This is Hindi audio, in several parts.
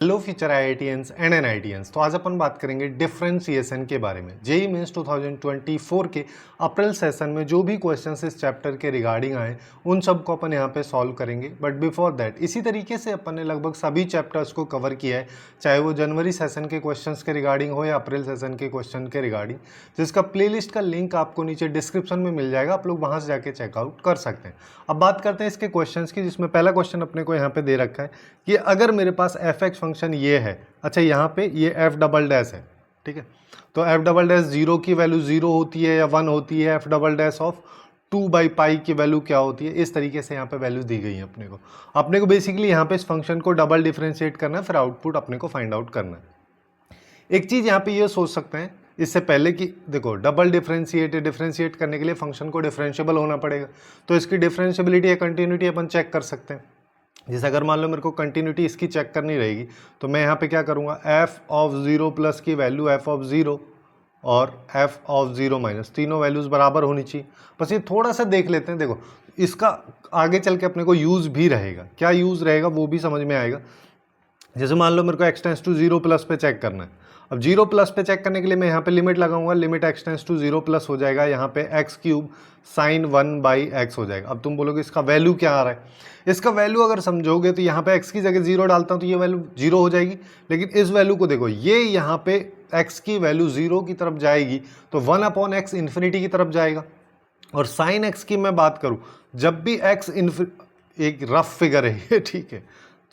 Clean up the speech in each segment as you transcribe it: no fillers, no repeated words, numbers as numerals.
Hello future IITians and NITians. तो आज अपन बात करेंगे डिफरेंशिएशन के बारे में। जेईई मेंस 2024 के अप्रैल सेशन में जो भी क्वेश्चंस इस चैप्टर के रिगार्डिंग आए उन सब को अपन यहाँ पे सॉल्व करेंगे। बट बिफोर दैट इसी तरीके से अपन ने लगभग सभी चैप्टर्स को कवर किया है, चाहे वो जनवरी सेशन के क्वेश्चंस के रिगार्डिंग हो या अप्रैल सेशन के क्वेश्चन के रिगार्डिंग, जिसका प्लेलिस्ट का लिंक आपको नीचे डिस्क्रिप्शन में मिल जाएगा, आप लोग वहाँ से जाके चेकआउट कर सकते हैं। अब बात करते हैं इसके क्वेश्चन की, जिसमें पहला क्वेश्चन अपने को यहाँ पे दे रखा है कि अगर मेरे पास एफ एक्स फंक्शन ये है, अच्छा यहाँ पे ये एफ डबल डैश है, ठीक है, तो एफ डबल डैश जीरो की वैल्यू जीरो होती है या वन होती है, एफ डबल डैश ऑफ 2/पाई की वैल्यू क्या होती है, इस तरीके से यहाँ पे वैल्यू दी गई है अपने को बेसिकली यहाँ पे इस फंक्शन को डबल डिफरेंशिएट करना है, फिर आउटपुट अपने को फाइंड आउट करना है। एक चीज़ यहाँ पे ये सोच सकते हैं इससे पहले कि देखो डबल डिफरेंशिएट करने के लिए फंक्शन को डिफरेंशिएबल होना पड़ेगा, तो इसकी डिफरेंशिएबिलिटी या कंटिन्यूटी अपन चेक कर सकते हैं। जैसे अगर मान लो मेरे को कंटिन्यूटी इसकी चेक करनी रहेगी तो मैं यहाँ पे क्या करूँगा, एफ ऑफ 0 प्लस की वैल्यू एफ ऑफ 0 और एफ ऑफ 0 माइनस, तीनों वैल्यूज़ बराबर होनी चाहिए। बस ये थोड़ा सा देख लेते हैं, देखो इसका आगे चल के अपने को यूज़ भी रहेगा, क्या यूज़ रहेगा वो भी समझ में आएगा। जैसे मान लो मेरे को x टेंस टू 0 प्लस पे चेक करना है, अब 0 प्लस पे चेक करने के लिए मैं यहाँ पे लिमिट लगाऊंगा, limit x tends to 0 plus हो जाएगा, यहाँ पे x क्यूब साइन 1/x हो जाएगा। अब तुम बोलोगे इसका वैल्यू क्या आ रहा है, इसका वैल्यू अगर समझोगे तो यहाँ पे x की जगह 0 डालता हूँ तो ये वैल्यू 0 हो जाएगी, लेकिन इस वैल्यू को देखो, ये यहाँ पे x की वैल्यू 0 की तरफ जाएगी तो 1/x इन्फिनिटी की तरफ जाएगा। और साइन x की मैं बात करूँ, जब भी x एक रफ फिगर है ये, ठीक है,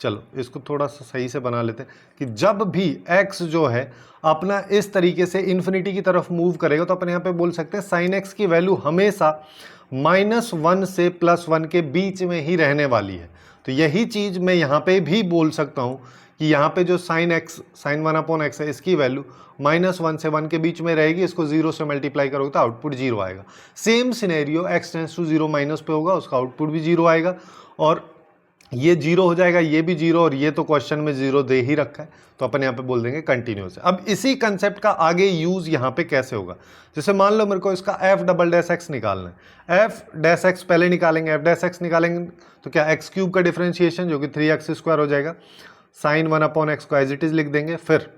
चलो इसको थोड़ा सा सही से बना लेते हैं कि जब भी x जो है अपना इस तरीके से इन्फिनिटी की तरफ मूव करेगा तो अपन यहाँ पे बोल सकते हैं साइन x की वैल्यू हमेशा -1 से +1 के बीच में ही रहने वाली है। तो यही चीज़ मैं यहाँ पे भी बोल सकता हूँ कि यहाँ पे जो साइन 1/x है इसकी वैल्यू -1 से 1 के बीच में रहेगी, इसको 0 से मल्टीप्लाई करोगे तो आउटपुट 0 आएगा। Same scenario x tends to 0 minus पे होगा, उसका आउटपुट भी 0 आएगा, और ये 0 हो जाएगा, ये भी 0, और ये तो क्वेश्चन में 0 दे ही रखा है, तो अपन यहाँ पे बोल देंगे कंटिन्यूस है। अब इसी कंसेप्ट का आगे यूज यहाँ पे कैसे होगा, जैसे मान लो मेरे को इसका एफ डबल डैश एक्स निकालना है, एफ डैश एक्स पहले निकालेंगे, एफ डैश एक्स निकालेंगे तो क्या एक्स क्यूब का डिफरेंशिएशन जो कि 3x² हो जाएगा, साइन 1/x को एज इट इज लिख देंगे, फिर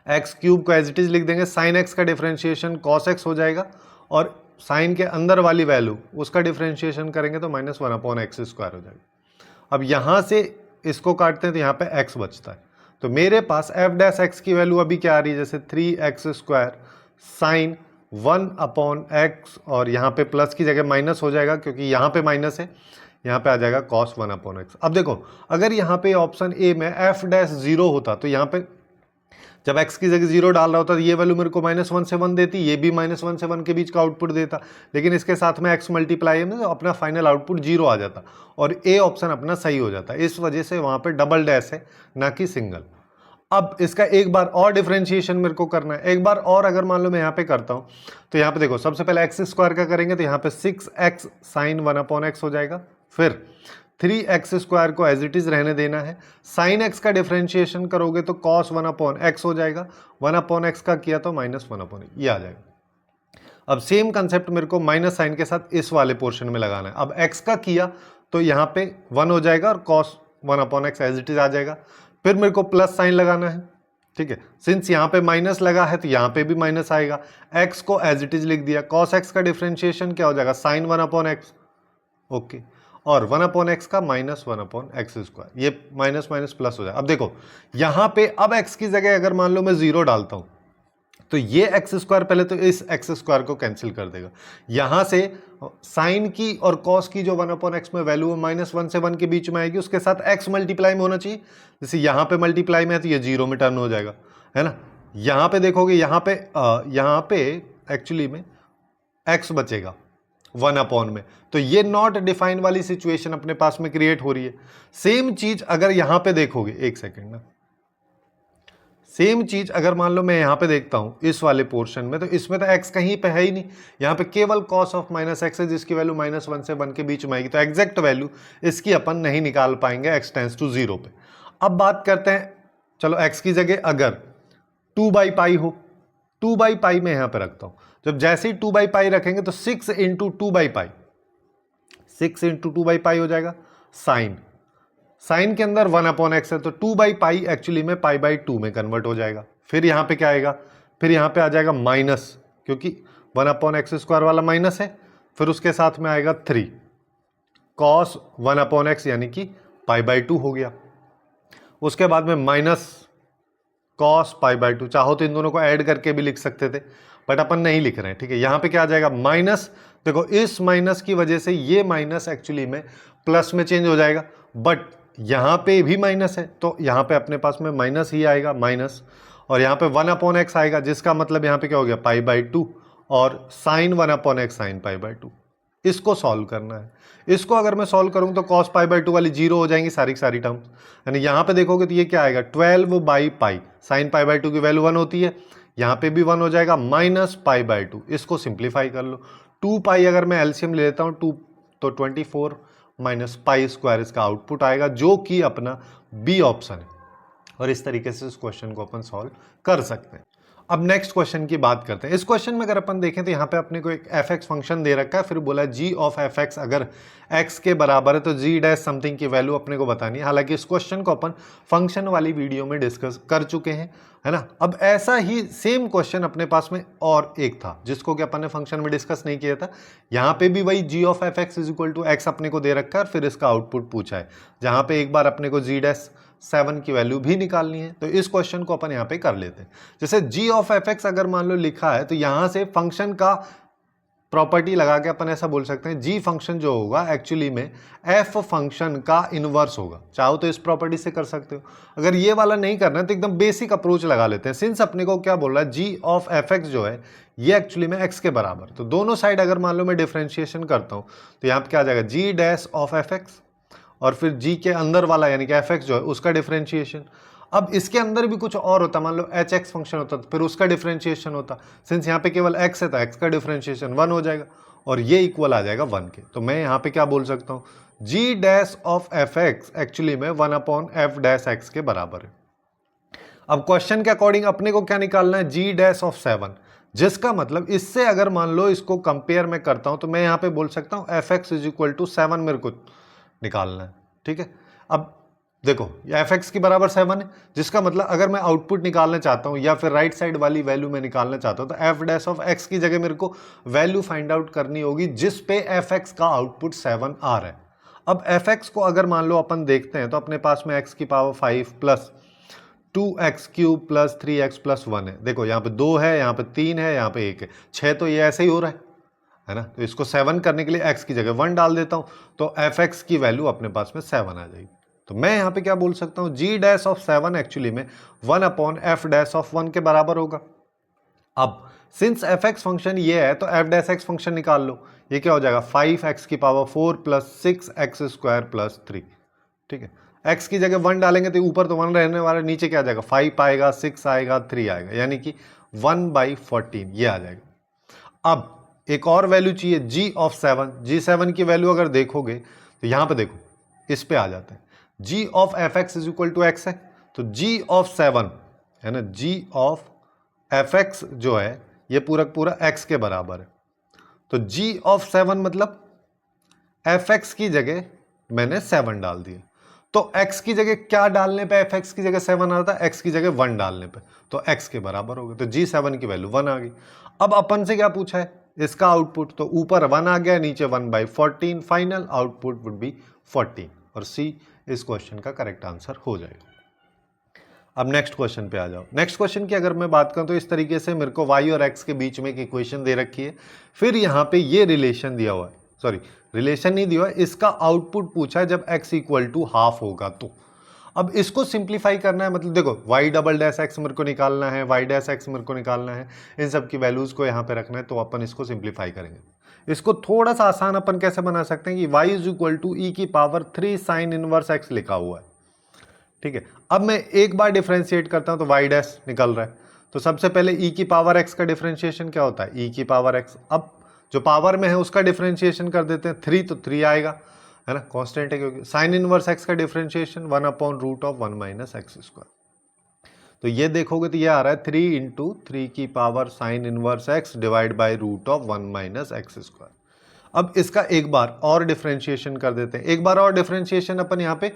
एक्स क्यूब को एज इट इज लिख देंगे, साइन एक्स का डिफरेंशिएशन कॉस एक्स हो जाएगा, और साइन के अंदर वाली वैल्यू उसका डिफरेंशिएशन करेंगे तो -1/x² हो जाएगा। अब यहाँ से इसको काटते हैं तो यहाँ पे x बचता है, तो मेरे पास एफ डैश एक्स की वैल्यू अभी क्या आ रही है, जैसे 3x² साइन 1/x, और यहाँ पे प्लस की जगह माइनस हो जाएगा क्योंकि यहाँ पे माइनस है, यहाँ पे आ जाएगा cos 1/x। अब देखो अगर यहाँ पे ऑप्शन ए में एफ डैश 0 होता तो यहाँ पे जब x की जगह 0 डाल रहा होता तो ये वैल्यू मेरे को -1 से 1 देती, ये भी -1 से 1 के बीच का आउटपुट देता, लेकिन इसके साथ में x मल्टीप्लाई में तो अपना फाइनल आउटपुट 0 आ जाता और ए ऑप्शन अपना सही हो जाता। इस वजह से वहाँ पे डबल डैश है ना कि सिंगल। अब इसका एक बार और डिफरेंशिएशन मेरे को करना है, एक बार और अगर मान लो मैं यहाँ पे करता हूँ तो यहाँ पे देखो सबसे पहले x² का करेंगे तो यहाँ पे 6x साइन 1/x हो जाएगा, फिर 3x² को एज इट इज रहने देना है, साइन x का डिफरेंशिएशन करोगे तो cos 1/x हो जाएगा, 1/x का किया तो -1/, ये आ जाएगा। अब सेम कंसेप्ट मेरे को माइनस साइन के साथ इस वाले पोर्शन में लगाना है, अब x का किया तो यहाँ पे 1 हो जाएगा और cos 1/x as it is आ जाएगा, फिर मेरे को प्लस साइन लगाना है, ठीक है, सिंस यहाँ पे माइनस लगा है तो यहाँ पे भी माइनस आएगा, x को एज इट इज लिख दिया, cos x का डिफरेंशिएशन क्या हो जाएगा, साइन 1/x, ओके, और 1/x का -1/x², ये माइनस माइनस प्लस हो जाए। अब देखो यहाँ पे अब x की जगह अगर मान लो मैं 0 डालता हूँ तो ये x² पहले तो इस x² को कैंसिल कर देगा, यहाँ से साइन की और कॉस की जो 1/x में वैल्यू है -1 से 1 के बीच में आएगी, उसके साथ x मल्टीप्लाई में होना चाहिए, जैसे यहाँ पे मल्टीप्लाई में है तो ये 0 में टर्न हो जाएगा, है ना। यहाँ पे देखोगे यहाँ पे एक्चुअली में x बचेगा 1/ में, तो ये नॉट डिफाइन वाली सिचुएशन अपने पास में क्रिएट हो रही है। सेम चीज अगर यहां पे देखोगे, एक सेकेंड ना, सेम चीज अगर मान लो मैं यहां पे देखता हूं इस वाले पोर्शन में, तो इसमें तो x कहीं पे है ही नहीं, यहां पे केवल cos ऑफ -x है जिसकी वैल्यू -1 से 1 के बीच में आएगी, तो एग्जैक्ट वैल्यू इसकी अपन नहीं निकाल पाएंगे x टेंस टू 0 पे। अब बात करते हैं, चलो x की जगह अगर 2/पाई हो, 2/पाई में यहां पे रखता हूं, जब जैसे ही 2/पाई रखेंगे तो 6 × 2/पाई, 6 × 2/पाई हो जाएगा साइन साइन के अंदर 1/x है तो 2/पाई एक्चुअली में पाई/2 में कन्वर्ट हो जाएगा। फिर यहाँ पे क्या आएगा, फिर यहाँ पे आ जाएगा माइनस, क्योंकि 1/x² वाला माइनस है। फिर उसके साथ में आएगा 3 cos 1/x यानी कि पाई/2 हो गया। उसके बाद में माइनस cos पाई/2, चाहो तो इन दोनों को ऐड करके भी लिख सकते थे, बट अपन नहीं लिख रहे हैं, ठीक है। यहाँ पे क्या आ जाएगा माइनस, देखो इस माइनस की वजह से ये माइनस एक्चुअली में प्लस में चेंज हो जाएगा, बट यहाँ पे भी माइनस है तो यहाँ पे अपने पास में माइनस ही आएगा, माइनस। और यहाँ पे 1/x आएगा, जिसका मतलब यहाँ पे क्या हो गया पाई/2, और साइन 1/x साइन पाई/2। इसको सॉल्व करना है। इसको अगर मैं सॉल्व करूँ तो cos पाई/2 वाली जीरो हो जाएंगी सारी की सारी टर्म्स, यानी यहाँ पे देखोगे तो ये क्या आएगा 12/पाई, साइन पाई/2 की वैल्यू 1 होती है, यहाँ पे भी 1 हो जाएगा, माइनस पाई/2। इसको सिंप्लीफाई कर लो, 2 पाई अगर मैं एलसीएम ले लेता हूँ 2 तो 24 माइनस पाई² इसका आउटपुट आएगा, जो कि अपना बी ऑप्शन है। और इस तरीके से इस क्वेश्चन को अपन सॉल्व कर सकते हैं। अब नेक्स्ट क्वेश्चन की बात करते हैं। इस क्वेश्चन में अगर अपन देखें तो यहाँ पे अपने को एक fx फंक्शन दे रखा है, फिर बोला g ऑफ fx अगर x के बराबर है तो g डैश समथिंग की वैल्यू अपने को बतानी है। हालांकि इस क्वेश्चन को अपन फंक्शन वाली वीडियो में डिस्कस कर चुके हैं, है ना। अब ऐसा ही सेम क्वेश्चन अपने पास में और एक था जिसको कि अपन ने फंक्शन में डिस्कस नहीं किया था। यहाँ पे भी वही g of fx is equal to x अपने को दे रखा है और फिर इसका आउटपुट पूछा है, जहाँ पे एक बार अपने को g डैश 7 की वैल्यू भी निकालनी है। तो इस क्वेश्चन को अपन यहाँ पे कर लेते हैं। जैसे g ऑफ fx अगर मान लो लिखा है तो यहाँ से फंक्शन का प्रॉपर्टी लगा के अपन ऐसा बोल सकते हैं g फंक्शन जो होगा एक्चुअली में f फंक्शन का इनवर्स होगा। चाहो तो इस प्रॉपर्टी से कर सकते हो, अगर ये वाला नहीं करना है तो एकदम बेसिक अप्रोच लगा लेते हैं। सिंस अपने को क्या बोल रहा है g ऑफ fx जो है ये एक्चुअली में x के बराबर, तो दोनों साइड अगर मान लो मैं डिफरेंशिएशन करता हूँ तो यहाँ पे क्या आ जाएगा g डैश ऑफ fx और फिर g के अंदर वाला यानी कि fx जो है उसका डिफरेंशिएशन। अब इसके अंदर भी कुछ और होता, मान लो hx फंक्शन होता तो फिर उसका डिफरेंशिएशन होता। सिंस यहाँ पे केवल x है तो x का डिफरेंशिएशन 1 हो जाएगा और ये इक्वल आ जाएगा 1 के। तो मैं यहाँ पे क्या बोल सकता हूँ g dash of fx actually में 1/f डैश x के बराबर है। अब क्वेश्चन के अकॉर्डिंग अपने को क्या निकालना है g डैश ऑफ 7, जिसका मतलब इससे अगर मान लो इसको कंपेयर में करता हूं तो मैं यहाँ पे बोल सकता हूँ fx इज इक्वल टू 7 मेरे को निकालना है, ठीक है। अब देखो fx की बराबर 7 है, जिसका मतलब अगर मैं आउटपुट निकालना चाहता हूँ या फिर राइट साइड वाली वैल्यू में निकालना चाहता हूँ तो f डैश ऑफ x की जगह मेरे को वैल्यू फाइंड आउट करनी होगी जिस पे fx का आउटपुट 7 आ रहा है। अब fx को अगर मान लो अपन देखते हैं तो अपने पास में x की power 5 plus 2x³ plus 3x plus 1 है। देखो यहाँ पे 2 है, यहाँ पे 3 है, यहाँ पे 1 है, 6 तो ये ऐसे ही हो रहा है ना। तो इसको 7 करने के लिए x की जगह 1 डाल देता हूँ तो fx की वैल्यू अपने पास में 7 आ जाएगी। तो मैं यहाँ पे क्या बोल सकता हूँ g डैश ऑफ 7 एक्चुअली में 1/f डैश ऑफ 1 के बराबर होगा। अब सिंस fx फंक्शन ये है तो f डैश x फंक्शन निकाल लो, ये क्या हो जाएगा 5x की पावर 4 प्लस 6x² प्लस 3, ठीक है। x की जगह 1 डालेंगे तो ऊपर तो 1 रहने वाला, नीचे क्या आ जाएगा 5 आएगा, 6 आएगा, 3 आएगा, यानी कि 1/14 ये आ जाएगा। अब एक और वैल्यू चाहिए g ऑफ 7, g7 की वैल्यू अगर देखोगे तो यहाँ पे देखो इस पे आ जाता है g of fx is equal to x है, तो g ऑफ 7 है ना, g ऑफ fx जो है ये पूरा पूरा x के बराबर है। तो g ऑफ 7 मतलब fx की जगह मैंने 7 डाल दिया, तो x की जगह क्या डालने पे fx की जगह 7 आता है, x की जगह 1 डालने पे, तो x के बराबर हो गया, तो g7 की वैल्यू 1 आ गई। अब अपन से क्या पूछा है इसका आउटपुट, तो ऊपर 1 आ गया, नीचे 1/14, फाइनल आउटपुट वुड बी 14 और C इस क्वेश्चन का करेक्ट आंसर हो जाएगा। अब नेक्स्ट क्वेश्चन पे आ जाओ। नेक्स्ट क्वेश्चन की अगर मैं बात करूं तो इस तरीके से मेरे को y और x के बीच में एक इक्वेशन दे रखी है, फिर यहाँ पे ये रिलेशन दिया हुआ है, सॉरी रिलेशन नहीं दिया हुआ है, इसका आउटपुट पूछा है जब x इक्वल टू हाफ होगा तो। अब इसको सिंप्लीफाई करना है, मतलब देखो y डबल डैश x मेरे को निकालना है, y डैश x मेरे को निकालना है, इन सब की वैल्यूज को यहाँ पे रखना है, तो अपन इसको सिंप्लीफाई करेंगे। इसको थोड़ा सा आसान अपन कैसे बना सकते हैं कि y is equal to e की पावर 3 साइन इनवर्स x लिखा हुआ है, ठीक है। अब मैं एक बार डिफरेंशिएट करता हूं तो y डैश निकल रहा है, तो सबसे पहले e की पावर x का डिफरेंशिएशन क्या होता है, e की पावर x, अब जो पावर में है उसका डिफरेंशिएशन कर देते हैं, 3 तो 3 आएगा, है ना, कांस्टेंट है क्योंकि साइन इनवर्स x का डिफरेंशिएशन 1/√1 माइनस x²। तो ये देखोगे तो ये आ रहा है 3 इंटू 3 की power sine inverse x divide by √1 minus x²। अब इसका एक बार और डिफ्रेंशिएशन कर देते हैं, एक बार और डिफ्रेंशिएशन अपन यहाँ पे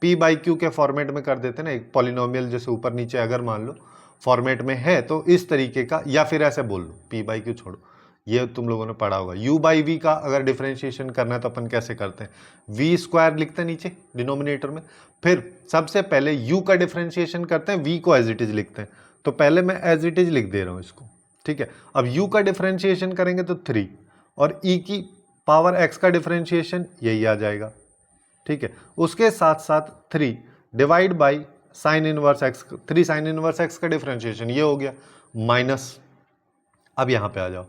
p बाई क्यू के फॉर्मेट में कर देते हैं ना, एक पॉलिनोमियल जैसे ऊपर नीचे अगर मान लो फॉर्मेट में है तो इस तरीके का, या फिर ऐसे बोल लो p बाई क्यू छोड़ो, ये तुम लोगों ने पढ़ा होगा, u बाई वी का अगर डिफ्रेंशिएशन करना है तो अपन कैसे करते हैं, v स्क्वायर लिखते हैं नीचे डिनोमिनेटर में, फिर सबसे पहले u का डिफ्रेंशिएशन करते हैं, v को एज इट इज लिखते हैं, तो पहले मैं एज इट इज लिख दे रहा हूँ इसको, ठीक है। अब u का डिफ्रेंशिएशन करेंगे तो 3 और e की पावर x का डिफ्रेंशिएशन यही आ जाएगा, ठीक है। उसके साथ साथ 3 divide by sine inverse x, 3 sine inverse x का डिफ्रेंशिएशन ये हो गया माइनस। अब यहाँ पे आ जाओ,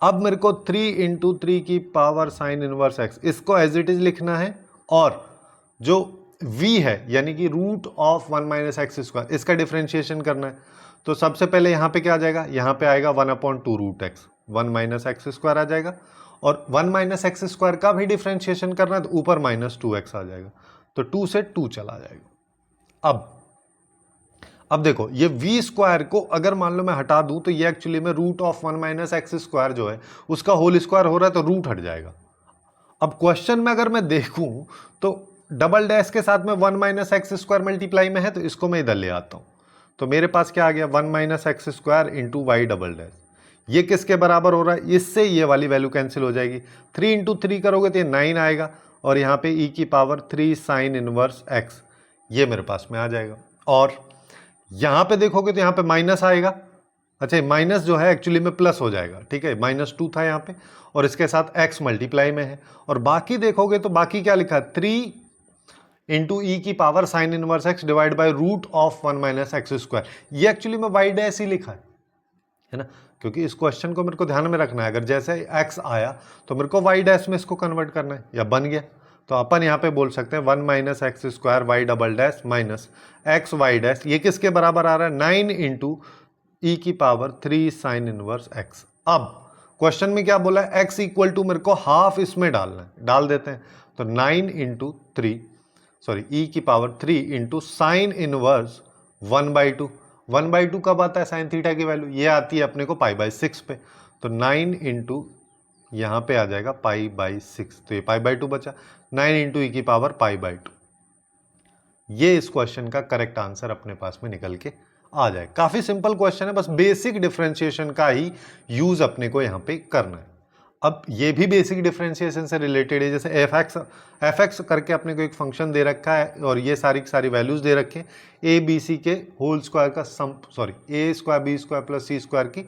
अब मेरे को 3 इंटू 3 की पावर साइन इनवर्स x इसको एज इट इज लिखना है, और जो v है यानी कि root of 1 minus x square इसका डिफ्रेंशिएशन करना है। तो सबसे पहले यहाँ पे क्या आ जाएगा, यहाँ पे आएगा 1/2 root x, 1 minus x square आ जाएगा, और 1 माइनस एक्स स्क्वायर का भी डिफ्रेंशिएशन करना है तो ऊपर -2x आ जाएगा, तो 2 से 2 चला जाएगा। अब देखो ये v स्क्वायर को अगर मान लो मैं हटा दूं तो ये एक्चुअली में root of 1 minus x square जो है उसका होल स्क्वायर हो रहा है तो रूट हट जाएगा। अब क्वेश्चन में अगर मैं देखूं तो डबल डैश के साथ में 1 माइनस एक्स स्क्वायर मल्टीप्लाई में है, तो इसको मैं इधर ले आता हूं, तो मेरे पास क्या आ गया 1 minus x square into y double dash, ये किसके बराबर हो रहा है, इससे ये वाली वैल्यू कैंसिल हो जाएगी, 3 इंटू 3 करोगे तो ये 9 आएगा, और यहाँ पे e की पावर 3 साइन इनवर्स x ये मेरे पास में आ जाएगा। और यहाँ पे देखोगे तो यहाँ पे माइनस आएगा, अच्छा माइनस जो है एक्चुअली में प्लस हो जाएगा, ठीक है, -2 था यहाँ पे, और इसके साथ x मल्टीप्लाई में है, और बाकी देखोगे तो बाकी क्या लिखा है 3 इंटू ई की power sine inverse x divide by root of 1 minus x square, ये एक्चुअली में वाई डैश ही लिखा है ना, क्योंकि इस क्वेश्चन को मेरे को ध्यान में रखना है, अगर जैसे x आया तो मेरे को वाई डैश में इसको कन्वर्ट करना है, या बन गया तो अपन यहाँ पे बोल सकते हैं 1 minus x square y double dash minus x y dash, ये किसके बराबर आ रहा है 9 इंटू ई की पावर 3 साइन इनवर्स x। अब क्वेश्चन में क्या बोला है, x इक्वल टू मेरे को हाफ इसमें डालना है, डाल देते हैं, तो 9 इंटू 3 सॉरी ई की पावर 3 इंटू साइन इनवर्स 1/2, 1/2 कब आता है साइन थीटा की वैल्यू, ये आती है अपने को π/6 पे, तो 9 इंटू यहाँ पे आ जाएगा π/6, तो ये π/2 बचा, 9 इंटू ई की पावर π/2, ये इस क्वेश्चन का करेक्ट आंसर अपने पास में निकल के आ जाए। काफी सिंपल क्वेश्चन है, बस बेसिक डिफरेंशिएशन का ही यूज अपने को यहाँ पे करना है। अब ये भी बेसिक डिफरेंशिएशन से रिलेटेड है, जैसे एफ एक्स करके अपने को एक फंक्शन दे रखा है और ये सारी सारी वैल्यूज दे रखे हैं, ए बी सी के होल स्क्वायर का सम, सॉरी ए स्क्वायर बी स्क्वायर प्लस सी स्क्वायर की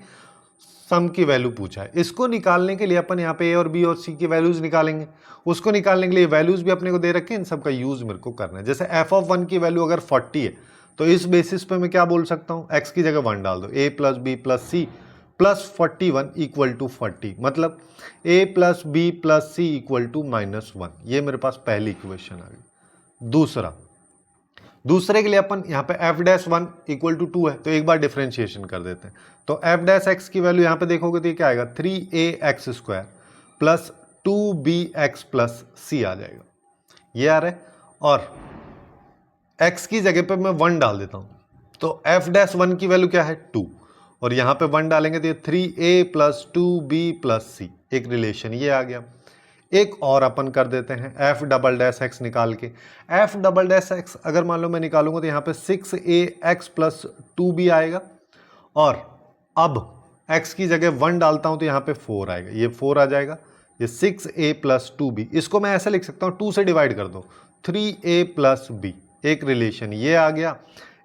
सम की वैल्यू पूछा है। इसको निकालने के लिए अपन यहाँ पे ए और बी और सी की वैल्यूज निकालेंगे, उसको निकालने के लिए वैल्यूज भी अपने को दे रखे हैं, इन सब का यूज मेरे को करना है। जैसे एफ ऑफ 1 की वैल्यू अगर 40 है तो इस बेसिस पे मैं क्या बोल सकता हूँ, एक्स की जगह 1 डाल दो, a plus b plus c plus 41 equal to 40, मतलब a plus b plus c equal to -1, ये मेरे पास पहली इक्वेशन आ गई। दूसरे के लिए अपन यहाँ पे f'1 इक्वल टू 2 है, तो एक बार डिफरेंशिएशन कर देते हैं, तो f' की वैल्यू यहाँ पे देखोगे तो ये क्या आएगा 3ax square plus 2bx plus c आ जाएगा, ये आ रहा है, और x की जगह पे मैं 1 डाल देता हूँ, तो f'1 की वैल्यू क्या है 2, और यहाँ पे 1 डालेंगे तो ये 3a plus 2b plus c, एक रिलेशन ये आ गया। एक और अपन कर देते हैं f'(x) निकाल के, f'(x) अगर मान लो मैं निकालूंगा तो यहाँ पे 6ax प्लस 2b आएगा, और अब x की जगह 1 डालता हूँ तो यहाँ पे 4 आएगा, ये 4 आ जाएगा, ये 6a प्लस 2b, इसको मैं ऐसे लिख सकता हूँ 2 से डिवाइड कर दो 3a प्लस b, एक रिलेशन ये आ गया,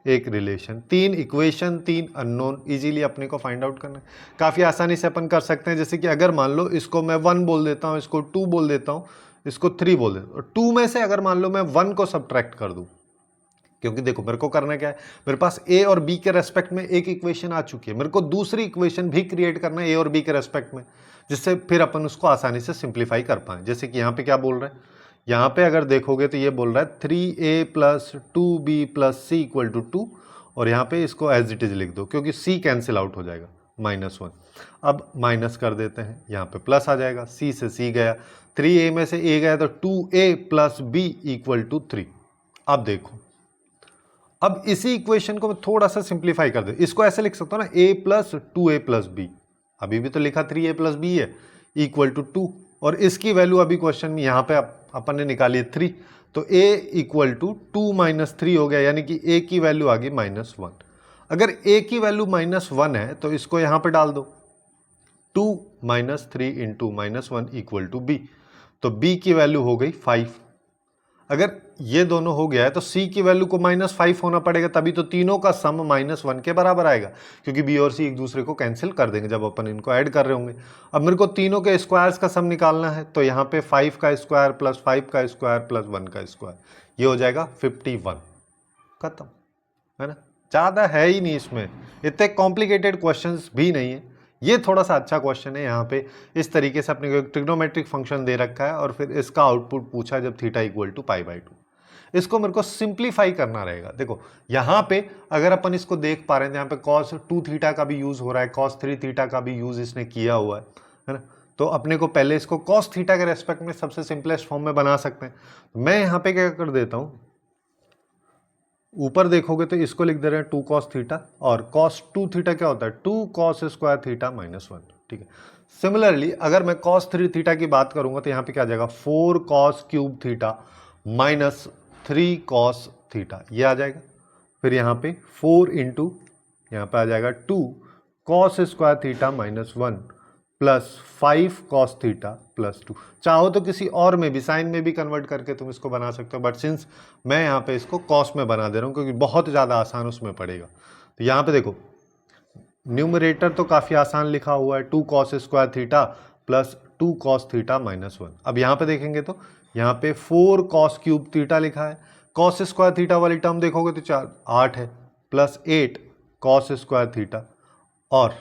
एक रिलेशन, 3 इक्वेशन, 3 अननोन, इजीली अपने को फाइंड आउट करना है। काफ़ी आसानी से अपन कर सकते हैं, जैसे कि अगर मान लो इसको मैं 1 बोल देता हूँ, इसको 2 बोल देता हूँ, इसको 3 बोल देता हूँ, 2 में से अगर मान लो मैं 1 को सब्ट्रैक्ट कर दूँ, क्योंकि देखो मेरे को करना क्या है, मेरे पास a और b के रेस्पेक्ट में एक इक्वेशन आ चुकी है, मेरे को दूसरी इक्वेशन भी क्रिएट करना है a और b के रेस्पेक्ट में, जिससे फिर अपन उसको आसानी से सिंप्लीफाई कर पाएँ। जैसे कि यहाँ पे क्या बोल रहे हैं, यहाँ पे अगर देखोगे तो ये बोल रहा है 3a plus 2b plus c equal to 2, और यहाँ पे इसको एज इट इज लिख दो क्योंकि c कैंसिल आउट हो जाएगा, -1। अब माइनस कर देते हैं, यहाँ पे प्लस आ जाएगा, c से c गया, 3a में से a गया तो 2a plus b equal to 3। अब देखो, अब इसी इक्वेशन को मैं थोड़ा सा सिंप्लीफाई कर दे, इसको ऐसे लिख सकता हूँ ना a plus 2a plus b, अभी भी तो लिखा 3a प्लस b है, इक्वल टू 2 और इसकी वैल्यू अभी क्वेश्चन में यहाँ पे अपन ने निकाली है 3, तो a इक्वल टू 2 माइनस 3 हो गया, यानी कि a की वैल्यू आ गई -1। अगर a की वैल्यू -1 है तो इसको यहाँ पे डाल दो, 2 minus 3 into -1 equal to b, तो b की वैल्यू हो गई 5। अगर ये दोनों हो गया है तो c की वैल्यू को -5 होना पड़ेगा, तभी तो तीनों का सम -1 के बराबर आएगा, क्योंकि b और c एक दूसरे को कैंसिल कर देंगे जब अपन इनको ऐड कर रहे होंगे। अब मेरे को तीनों के स्क्वायर्स का सम निकालना है, तो यहाँ पे 5 का स्क्वायर प्लस 5 का स्क्वायर प्लस 1 का स्क्वायर, ये हो जाएगा 51। खत्म, है ना, ज़्यादा है ही नहीं इसमें, इतने कॉम्प्लिकेटेड क्वेश्चंस भी नहीं है। ये थोड़ा सा अच्छा क्वेश्चन है, यहाँ पे इस तरीके से अपने को एक ट्रिग्नोमेट्रिक फंक्शन दे रखा है और फिर इसका आउटपुट पूछा जब थीटा इक्वल टू π/2। इसको मेरे को सिंप्लीफाई करना रहेगा। देखो यहाँ पे अगर अपन इसको देख पा रहे हैं, यहाँ पे cos 2 थीटा का भी यूज हो रहा है, cos 3 थीटा का भी यूज इसने किया हुआ है ना, तो अपने को पहले इसको cos थीटा के रेस्पेक्ट में सबसे सिंपलेस्ट फॉर्म में बना सकते हैं। मैं यहाँ पे क्या कर देता हूँ, ऊपर देखोगे तो इसको लिख दे रहे हैं 2 cos थीटा, और cos 2 थीटा क्या होता है 2 cos स्क्वायर थीटा -1, ठीक है। सिमिलरली अगर मैं cos 3 थीटा की बात करूंगा तो यहाँ पे क्या आ जाएगा 4 cos cube theta -3 cos theta, ये आ जाएगा। फिर यहाँ पे 4 इंटू यहाँ पे आ जाएगा 2 cos square theta -1 plus 5 cos theta plus 2। चाहो तो किसी और में भी, साइन में भी कन्वर्ट करके तुम इसको बना सकते हो, बट सिंस मैं यहाँ पे इसको cos में बना दे रहा हूँ क्योंकि बहुत ज़्यादा आसान उसमें पड़ेगा। तो यहाँ पे देखो न्यूमरेटर तो काफ़ी आसान लिखा हुआ है, 2 cos square theta plus 2 cos theta -1। अब यहाँ पे देखेंगे तो यहाँ पे 4 cos क्यूब थीटा लिखा है, cos स्क्वायर थीटा वाली टर्म देखोगे तो 8 है, प्लस 8 cos स्क्वायर थीटा, और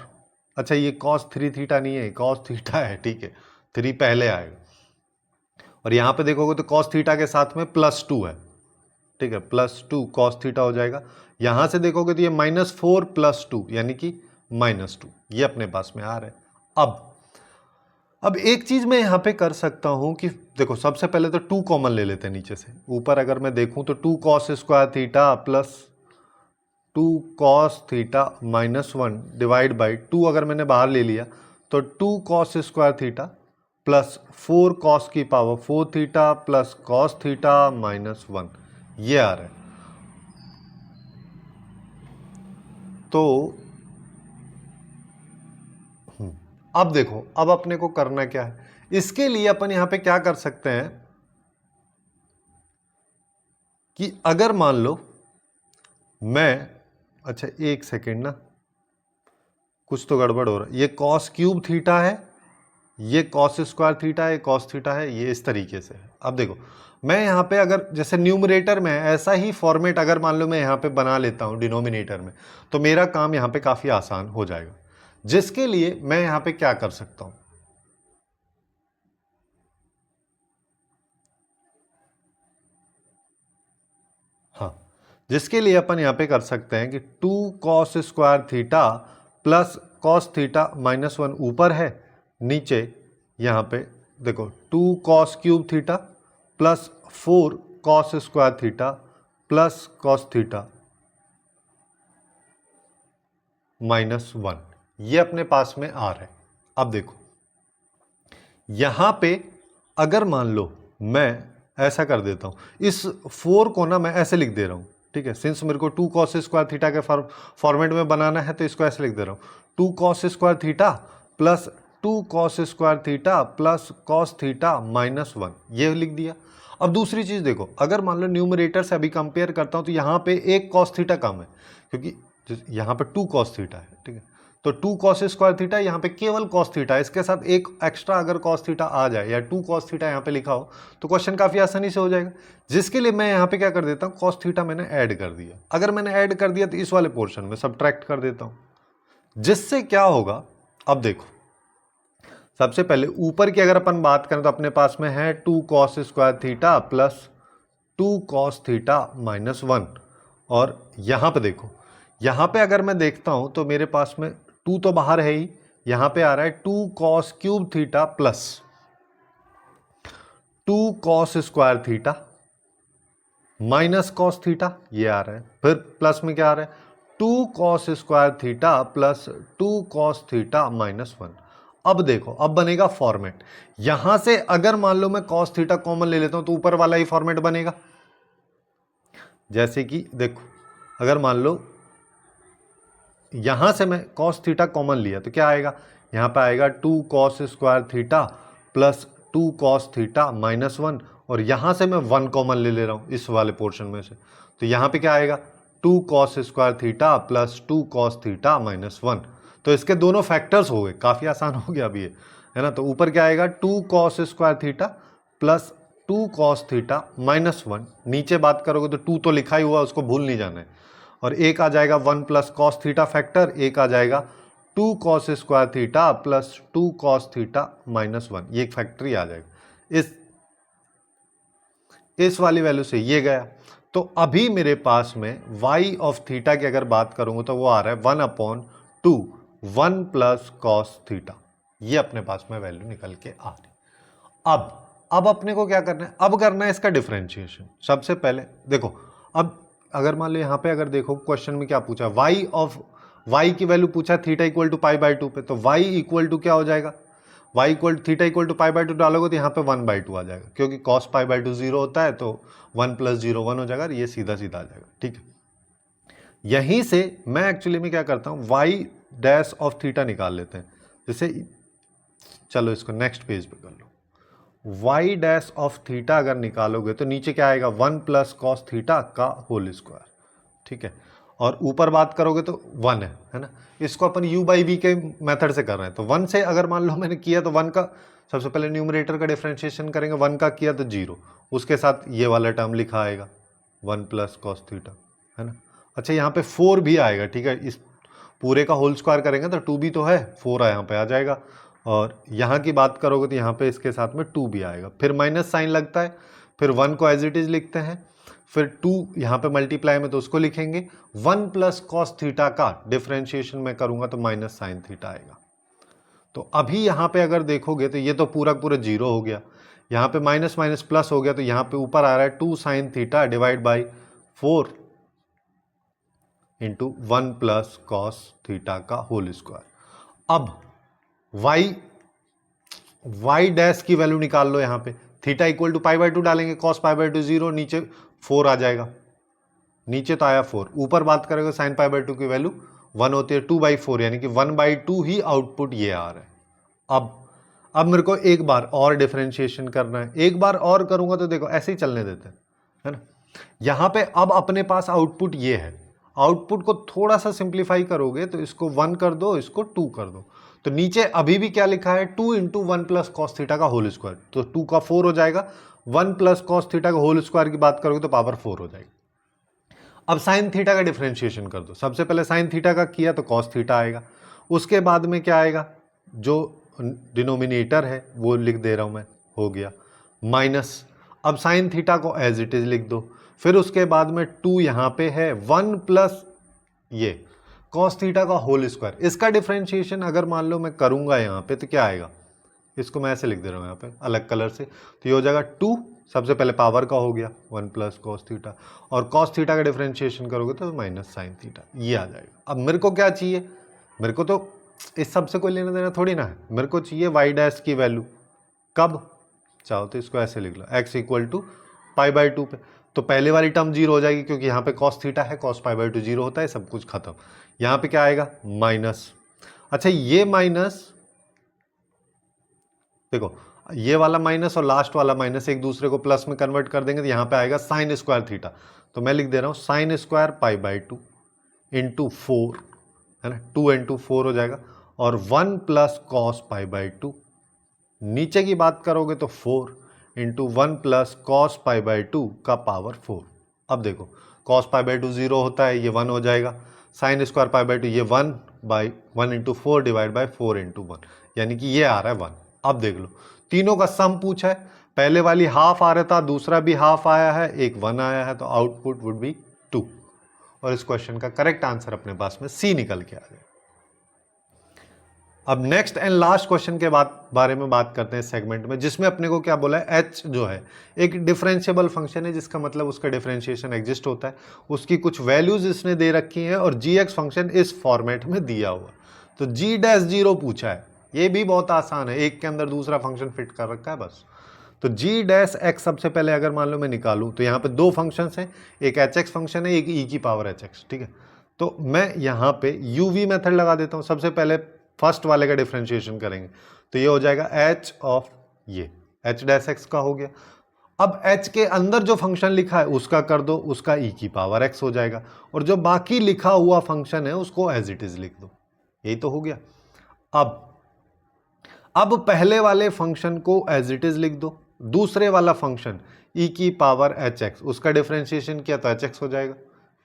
अच्छा ये cos 3 थीटा नहीं है, cos थीटा है, ठीक है, 3 पहले आएगा। और यहाँ पे देखोगे तो cos थीटा के साथ में +2 है, ठीक है, +2 cos थीटा हो जाएगा। यहाँ से देखोगे तो ये -4 + 2 यानी कि -2, ये अपने पास में आ रहा है। अब एक चीज़ मैं यहाँ पे कर सकता हूँ कि देखो सबसे पहले तो 2 कॉमन ले लेते हैं नीचे से, ऊपर अगर मैं देखूँ तो 2 cos square theta plus 2 cos theta -1 divide by 2 अगर मैंने बाहर ले लिया तो 2 cos square theta plus 4 cos की power 4 theta plus cos theta -1, ये आ रहा है। तो अब देखो, अब अपने को करना क्या है, इसके लिए अपन यहां पे क्या कर सकते हैं कि अगर मान लो मैं, अच्छा एक सेकेंड ना, कुछ तो गड़बड़ हो रहा है, ये cos क्यूब थीटा है, ये cos स्क्वायर थीटा है, cos थीटा है, ये इस तरीके से है। अब देखो मैं यहाँ पे अगर जैसे न्यूमरेटर में ऐसा ही फॉर्मेट अगर मान लो मैं यहाँ पे बना लेता हूँ डिनोमिनेटर में, तो मेरा काम यहाँ पे काफ़ी आसान हो जाएगा, जिसके लिए मैं यहाँ पे क्या कर सकता हूँ, हाँ, जिसके लिए अपन यहाँ पे कर सकते हैं कि 2 cos square theta plus cos theta -1 ऊपर है, नीचे यहाँ पे देखो 2 cos cube theta plus 4 cos square theta plus cos theta -1, ये अपने पास में आ रहा है। अब देखो यहाँ पे अगर मान लो मैं ऐसा कर देता हूँ, इस 4 को ना मैं ऐसे लिख दे रहा हूँ, ठीक है, सिंस मेरे को 2 cos स्क्वायर थीटा के फॉर्मेट में बनाना है तो इसको ऐसे लिख दे रहा हूँ, 2 cos square theta plus 2 cos square theta plus cos theta -1, ये लिख दिया। अब दूसरी चीज़ देखो, अगर मान लो न्यूमरेटर से अभी कंपेयर करता हूँ तो यहाँ पे एक cos थीटा कम है, क्योंकि यहाँ पे 2 cos थीटा है, ठीक है, तो 2 cos स्क्वायर थीटा यहाँ पे केवल cos थीटा, इसके साथ एक एक्स्ट्रा अगर cos थीटा आ जाए या 2 cos थीटा यहाँ पे लिखा हो तो क्वेश्चन काफ़ी आसानी से हो जाएगा, जिसके लिए मैं यहाँ पे क्या कर देता हूँ, cos थीटा मैंने ऐड कर दिया। अगर मैंने ऐड कर दिया तो इस वाले पोर्शन में सब्ट्रैक्ट कर देता हूँ, जिससे क्या होगा, अब देखो सबसे पहले ऊपर की अगर अपन बात करें तो अपने पास में है 2 cos square theta plus 2 cos theta -1, और यहाँ पे देखो, यहाँ पे अगर मैं देखता हूँ तो मेरे पास में 2 तो बाहर है ही, यहाँ पे आ रहा है 2 cos cube theta plus 2 cos square theta minus cos theta, ये आ रहा है। फिर प्लस में क्या आ रहा है 2 cos square theta plus 2 cos theta -1। अब देखो, अब बनेगा फॉर्मेट। यहां से अगर मान लो मैं cos थीटा कॉमन ले लेता हूं तो ऊपर वाला ही फॉर्मेट बनेगा। जैसे कि देखो, अगर मान लो यहां से मैं cos थीटा कॉमन लिया तो क्या आएगा, यहां पे आएगा 2 cos square theta plus 2 cos theta minus 1, और यहां से मैं 1 कॉमन ले ले रहा हूं इस वाले पोर्शन में से, तो यहां पे क्या आएगा 2 cos square theta plus 2 cos theta minus 1। तो इसके दोनों फैक्टर्स हो गए, काफी आसान हो गया अभी ये, है ना। तो ऊपर क्या आएगा 2 cos square theta plus 2 cos theta minus 1, नीचे बात करोगे तो 2 तो लिखा ही हुआ, उसको भूल नहीं जाना है, और एक आ जाएगा 1 प्लस कॉस थीटा फैक्टर, एक आ जाएगा 2 cos square theta plus 2 cos theta minus 1, ये एक फैक्टर ही आ जाएगा इस वाली वैल्यू से ये गया। तो अभी मेरे पास में y ऑफ थीटा की अगर बात करूंगा तो वो आ रहा है 1/2 1 प्लस कॉस थीटा, ये अपने पास में वैल्यू निकल के आ रही। अब अपने को क्या करना है, अब करना है इसका डिफरेंशिएशन। सबसे पहले देखो, अब अगर मान लो यहाँ पे अगर देखो क्वेश्चन में क्या पूछा, y की वैल्यू पूछा theta equal to pi by 2 पे, तो y इक्वल टू क्या हो जाएगा, y equal theta equal to pi by 2 डालोगे तो यहाँ पे 1/2 आ जाएगा, क्योंकि cos पाई बाई 2 0 होता है, तो 1 प्लस 0 1 हो जाएगा, ये सीधा सीधा आ जाएगा। ठीक है, यहीं से मैं एक्चुअली में क्या करता हूँ, y डैश ऑफ थीटा निकाल लेते हैं। जैसे चलो इसको नेक्स्ट पेज पे कर लो, y डैश ऑफ थीटा अगर निकालोगे तो नीचे क्या आएगा 1 प्लस कॉस थीटा का होल स्क्वायर। ठीक है, और ऊपर बात करोगे तो 1 है ना। इसको अपन u बाई वी के मेथड से कर रहे हैं, तो 1 से अगर मान लो मैंने किया तो 1 का सबसे पहले न्यूमरेटर का डिफरेंशिएशन करेंगे, 1 का किया तो 0, उसके साथ ये वाला टर्म लिखा आएगा 1 प्लस कॉस थीटा, है ना। अच्छा, यहाँ पे 4 भी आएगा। ठीक है, इस पूरे का होल स्क्वायर करेंगे तो 2 भी तो है, 4 यहाँ पे आ जाएगा, और यहाँ की बात करोगे तो यहाँ पे इसके साथ में 2 भी आएगा, फिर माइनस साइन लगता है, फिर 1 को एज इट इज लिखते हैं, फिर 2 यहाँ पे मल्टीप्लाई में तो उसको लिखेंगे, 1 प्लस कॉस थीटा का डिफरेंशिएशन में करूंगा तो माइनस साइन थीटा आएगा। तो अभी यहाँ पे अगर देखोगे तो ये तो पूरा पूरा 0 हो गया, यहाँ पे माइनस माइनस प्लस हो गया, तो यहाँ पे ऊपर आ रहा है 2 sine theta divide by 4 into 1 plus cos theta का होल स्क्वायर। अब y डैश की वैल्यू निकाल लो, यहाँ पे theta equal to pi by 2 डालेंगे, कॉस पाई बाई 2 0, नीचे 4 आ जाएगा, नीचे तो आया 4, ऊपर बात करेंगे साइन पाई बाई 2 की वैल्यू 1 होती है 2/4, यानी कि 1/2 ही आउटपुट ये आ रहा है। अब मेरे को एक बार और डिफरेंशिएशन करना है, एक बार और करूंगा तो देखो ऐसे ही चलने देते हैं, है ना। यहाँ पे अब अपने पास आउटपुट ये है, आउटपुट को थोड़ा सा सिंप्लीफाई करोगे तो इसको 1 कर दो, इसको 2 कर दो, तो नीचे अभी भी क्या लिखा है 2 इंटू 1 प्लस कॉस थीटा का होल स्क्वायर, तो 2 का 4 हो जाएगा, 1 प्लस कॉस थीटा का होल स्क्वायर की बात करोगे तो पावर 4 हो जाएगी। अब साइन थीटा का डिफरेंशिएशन कर दो, सबसे पहले साइन थीटा का किया तो कॉस थीटा आएगा, उसके बाद में क्या आएगा, जो डिनोमिनेटर है वो लिख दे रहा हूं मैं, हो गया माइनस, अब साइन थीटा को एज इट इज लिख दो, फिर उसके बाद में 2 यहां पे है, 1 प्लस ये कॉस थीटा का होल स्क्वायर, इसका डिफरेंशिएशन अगर मान लो मैं करूंगा यहाँ पे तो क्या आएगा, इसको मैं ऐसे लिख दे रहा हूँ यहाँ पे अलग कलर से, तो ये हो जाएगा 2, सबसे पहले पावर का हो गया 1 प्लस कॉस थीटा, और कॉस थीटा का डिफरेंशिएशन करोगे तो माइनस साइन थीटा, ये आ जाएगा। अब मेरे को क्या चाहिए, मेरे को तो इस सब से कोई लेना देना थोड़ी ना है, मेरे को चाहिए y डैश की वैल्यू, कब चाहो तो इसको ऐसे लिख लो, x equal to pi by 2 पे, तो पहले वाली टर्म 0 हो जाएगी क्योंकि यहाँ पे कॉस थीटा है, कॉस पाई बाई 2 0 होता है, सब कुछ खत्म। यहाँ पे क्या आएगा माइनस, अच्छा ये माइनस देखो, ये वाला माइनस और लास्ट वाला माइनस एक दूसरे को प्लस में कन्वर्ट कर देंगे तो यहाँ पे आएगा साइन स्क्वायर थीटा, तो मैं लिख दे रहा हूँ sine square pi by 2 into 4, है ना, 2 इंटू 4 हो जाएगा, और 1 प्लस कॉस पाई बाई 2, नीचे की बात करोगे तो 4 into 1 plus cos pi by 2 का पावर 4। अब देखो कॉस पाई बाई 2 0 होता है, ये 1 हो जाएगा, साइन स्क्वायर पाई बाई 2 ये 1 इंटू 4 डिवाइड बाई 4 इंटू 1, यानी कि ये आ रहा है 1। अब देख लो तीनों का सम पूछा है, पहले वाली हाफ आ रहा था, दूसरा भी हाफ आया है, एक 1 आया है, तो आउटपुट वुड बी 2, और इस क्वेश्चन का करेक्ट आंसर अपने पास में सी निकल के आ गया। अब नेक्स्ट एंड लास्ट क्वेश्चन के बारे में बात करते हैं सेगमेंट में, जिसमें अपने को क्या बोला है, h जो है एक डिफरेंशिएबल फंक्शन है, जिसका मतलब उसका डिफरेंशिएशन एग्जिस्ट होता है, उसकी कुछ वैल्यूज इसने दे रखी हैं, और gx फंक्शन इस फॉर्मेट में दिया हुआ, तो g डैश 0 पूछा है, ये भी बहुत आसान है, एक के अंदर दूसरा फंक्शन फिट कर रखा है बस। तो जी डैश एक्स सबसे पहले अगर मान लो मैं निकालूं तो यहाँ पे दो फंक्शंस हैं, एक एच एक्स फंक्शन है, एक ई की पावर एच एक्स, ठीक है। तो मैं यहाँ पे यू वी मेथड लगा देता हूँ। सबसे पहले फर्स्ट वाले का डिफ्रेंशिएशन करेंगे तो ये हो जाएगा एच ऑफ ये एच डैश एक्स का हो गया। अब h के अंदर जो फंक्शन लिखा है उसका कर दो, उसका e की पावर x हो जाएगा, और जो बाकी लिखा हुआ फंक्शन है उसको एज इट इज लिख दो। यही तो हो गया। अब पहले वाले फंक्शन को एज इट इज लिख दो, दूसरे वाला फंक्शन e की पावर एच एक्स, उसका डिफरेंशिएशन किया तो एच एक्स हो जाएगा।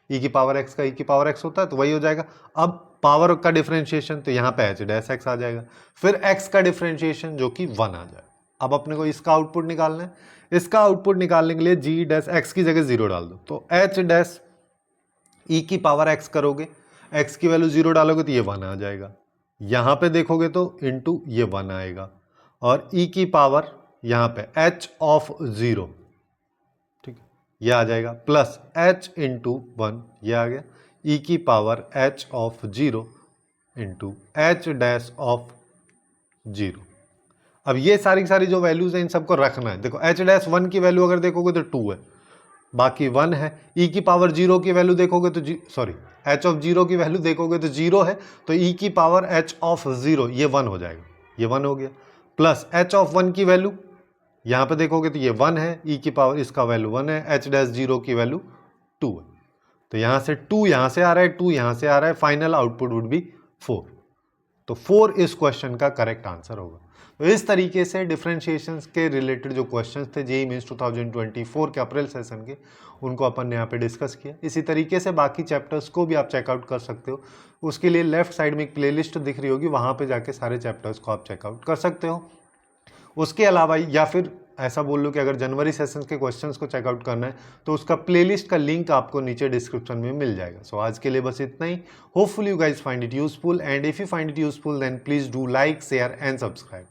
e की पावर x का e की पावर x होता है तो वही हो जाएगा। अब पावर का डिफरेंशिएशन तो यहाँ पे एच डैश एक्स आ जाएगा, फिर x का डिफरेंशिएशन जो कि 1 आ जाएगा। अब अपने को इसका आउटपुट निकालना है। इसका आउटपुट निकालने के लिए जी डैश एक्स की जगह 0 डाल दो, तो एच डैश ई की पावर x करोगे, x की वैल्यू 0 डालोगे तो ये 1 आ जाएगा। यहाँ पे देखोगे तो इंटू ये 1 आएगा, और e की पावर यहाँ पे h ऑफ 0, ठीक है, ये आ जाएगा, प्लस h इंटू 1 ये आ गया, e की power h of 0 into h dash of 0। अब ये सारी जो वैल्यूज हैं इन सबको रखना है। देखो h डैश 1 की वैल्यू अगर देखोगे तो 2 है, बाकी 1 है। e की पावर 0 की वैल्यू देखोगे तो h ऑफ 0 की वैल्यू देखोगे तो 0 है, तो e की पावर h ऑफ 0 ये 1 हो जाएगा, ये 1 हो गया, प्लस h ऑफ 1 की वैल्यू यहाँ पे देखोगे तो ये 1 है, e की पावर इसका वैल्यू 1 है, h डैश 0 की वैल्यू 2 है। तो यहाँ से 2 यहाँ से आ रहा है, 2 यहाँ से आ रहा है, फाइनल आउटपुट वुड बी 4। तो 4 इस क्वेश्चन का करेक्ट आंसर होगा। तो इस तरीके से डिफरेंशिएशंस के रिलेटेड जो क्वेश्चंस थे जेईई मेंस 2024 के अप्रैल सेशन के, उनको अपन ने यहाँ पे डिस्कस किया। इसी तरीके से बाकी चैप्टर्स को भी आप चेकआउट कर सकते हो। उसके लिए लेफ्ट साइड में एक प्लेलिस्ट दिख रही होगी, वहाँ पे जाके सारे चैप्टर्स को आप चेकआउट कर सकते हो। उसके अलावा या फिर ऐसा बोल लो कि अगर जनवरी सेशंस के क्वेश्चंस को चेकआउट करना है तो उसका प्लेलिस्ट का लिंक आपको नीचे डिस्क्रिप्शन में मिल जाएगा। सो आज के लिए बस इतना ही। Hopefully you guys find it useful, and if you find it useful then please do like, share and subscribe.